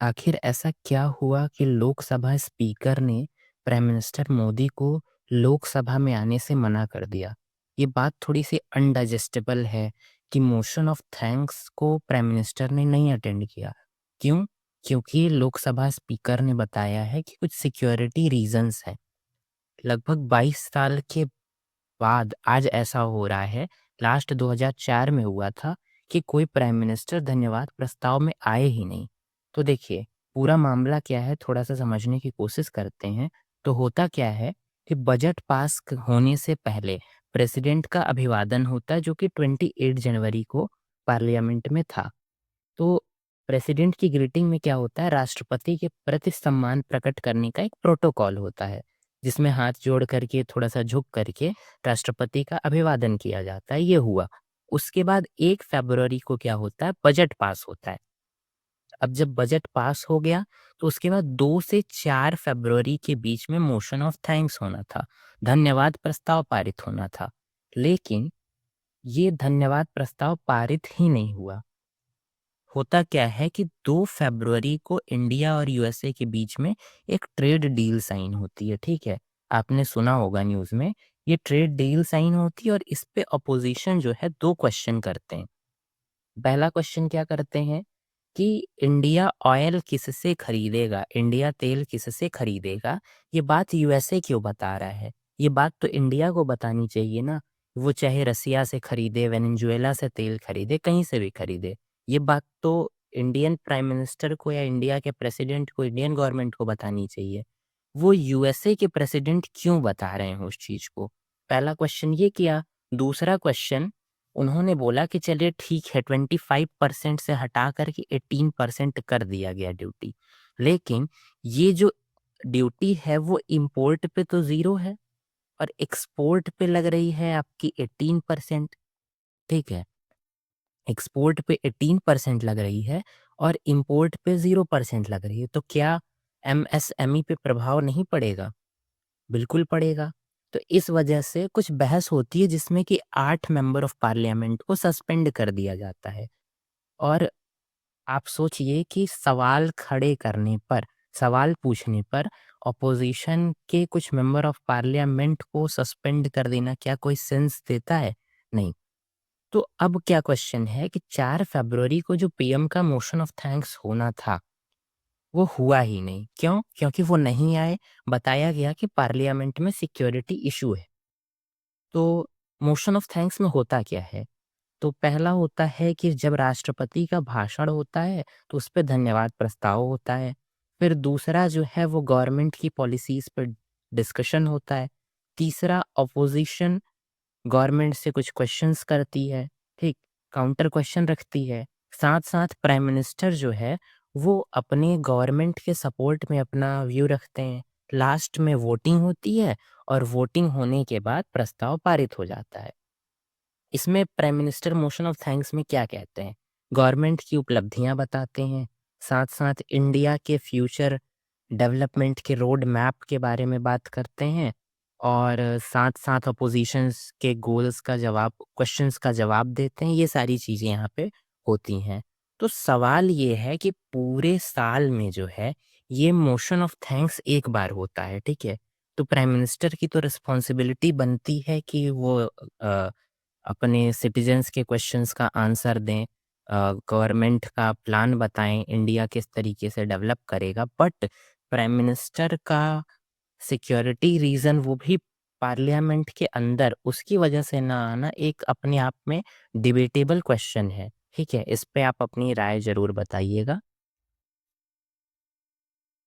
आखिर ऐसा क्या हुआ कि लोकसभा स्पीकर ने प्राइम मिनिस्टर मोदी को लोकसभा में आने से मना कर दिया? ये बात थोड़ी-सी अनडाइजेस्टेबल है कि मोशन ऑफ थैंक्स को प्राइम मिनिस्टर ने नहीं अटेंड किया। क्यों? क्योंकि लोकसभा स्पीकर ने बताया है कि कुछ सिक्योरिटी रीज़न्स हैं। लगभग 22 साल के बाद आज ऐसा हो रहा है, लास्ट 2004 में हुआ था कि कोई प्राइम मिनिस्टर धन्यवाद प्रस्ताव में आए ही नहीं। तो देखिए, पूरा मामला क्या है थोड़ा-सा समझने की कोशिश करते हैं। तो होता क्या है कि बजट पास होने से पहले प्रेसिडेंट का अभिवादन होता है जो कि 28 जनवरी को पार्लियामेंट में था। तो प्रेसिडेंट की ग्रीटिंग में क्या होता है, राष्ट्रपति के प्रति सम्मान प्रकट करने का एक प्रोटोकॉल होता है, जिसमें हाथ जोड़ करके थोड़ा-सा झुक करके राष्ट्रपति का अभिवादन किया जाता है, ये हुआ। उसके बाद 1 फ़रवरी को क्या होता है, बजट पास होता है। अब जब बजट पास हो गया, तो उसके बाद 2 से 4 फ़रवरी के बीच में मोशन ऑफ थैंक्स होना था, धन्यवाद प्रस्ताव पारित होना था। लेकिन ये धन्यवाद प्रस्ताव पारित ही नहीं हुआ। होता क्या है कि 2 फ़रवरी को इंडिया और यूएसए के बीच में एक ट्रेड डील साइन होती है, ठीक है? आपने सुना होगा न्यूज़ में, ये ट्रेड डील साइन होती है और इस पे अपोज़िशन जो है 2 क्वेश्चन करते हैं। पहला क्वेश्चन क्या करते हैं कि इंडिया ऑयल किससे खरीदेगा? इंडिया तेल किससे खरीदेगा? ये बात यूएसए क्यों बता रहा है? ये बात तो इंडिया को बतानी चाहिए ना। वो चाहे रसिया से खरीदे, वेनेजुएला से तेल खरीदे, कहीं से भी खरीदे। ये बात तो इंडियन प्राइम मिनिस्टर को या इंडिया के प्रेसिडेंट को, इंडियन गवर्नमेंट को बतानी चाहिए। वो यूएसए के प्रेसिडेंट क्यों बता रहे हैं उस चीज़ को? पहला क्वेश्चन ये किया। दूसरा क्वेश्चन उन्होंने बोला कि चलिए ठीक है 25% से हटा कर के 18% कर दिया गया ड्यूटी। लेकिन ये जो ड्यूटी है वो इम्पोर्ट पे तो ज़ीरो है और एक्सपोर्ट पे लग रही है आपकी 18%, ठीक है? एक्सपोर्ट पे 18% लग रही है और इम्पोर्ट पे 0% लग रही है। तो क्या एमएसएमई पे प्रभाव नहीं पड़ेगा? बिल्कुल पड़ेगा। तो इस वजह से कुछ बहस होती है जिसमें कि 8 मेंबर ऑफ पार्लियामेंट को सस्पेंड कर दिया जाता है। और आप सोचिए कि सवाल खड़े करने पर, सवाल पूछने पर ऑपोज़िशन के कुछ मेंबर ऑफ पार्लियामेंट को सस्पेंड कर देना क्या कोई सेंस देता है? नहीं। तो अब क्या क्वेश्चन है कि 4 फरवरी को जो पीएम का मोशन ऑफ थैंक्स होना था, वो हुआ ही नहीं। क्यों? क्योंकि वो नहीं आए, बताया गया कि पार्लियामेंट में सिक्योरिटी इश्यू है। तो मोशन ऑफ थैंक्स में होता क्या है? तो पहला होता है कि जब राष्ट्रपति का भाषण होता है, तो उस पे धन्यवाद प्रस्ताव होता है। फिर दूसरा जो है वो गवर्नमेंट की पॉलिसीज़ पे डिस्कशन होता है। तीसरा अपोज़िशन गवर्नमेंट से कुछ क्वेश्चंस करती है, ठीक? काउंटर क्वेश्चन रखती है। साथ-साथ प्राइम मिनिस्टर जो है, वो अपने गवर्नमेंट के सपोर्ट में अपना व्यू रखते हैं। लास्ट में वोटिंग होती है और वोटिंग होने के बाद प्रस्ताव पारित हो जाता है। इसमें prime minister motion of thanks में क्या कहते हैं? गवर्नमेंट की उपलब्धियाँ बताते हैं, साथ-साथ इंडिया के फ्यूचर डेवलपमेंट के रोड मैप के बारे में बात करते हैं और साथ-साथ अपोज़िशंस के गोल्स का जवाब क्वेश्चंस का जवाब देते हैं, ये सारी चीज़ें यहाँ पे होती हैं। तो सवाल ये है कि पूरे साल में जो है, ये मोशन ऑफ थैंक्स एक बार होता है, ठीक है? तो प्राइम मिनिस्टर की तो रिस्पॉन्सिबिलिटी बनती है कि वो अपने सिटीज़न्स के क्वेश्चंस का आंसर दें, गवर्नमेंट का प्लान बताएँ, इंडिया किस तरीके से डेवलप करेगा। बट प्राइम मिनिस्टर का सिक्योरिटी रीज़न वो भी पार्लियामेंट के अंदर उसकी वजह से ना आना एक अपने आप में डिबेटेबल क्वेश्चन है, ठीक है? इस पे आप अपनी राय ज़रूर बताइएगा।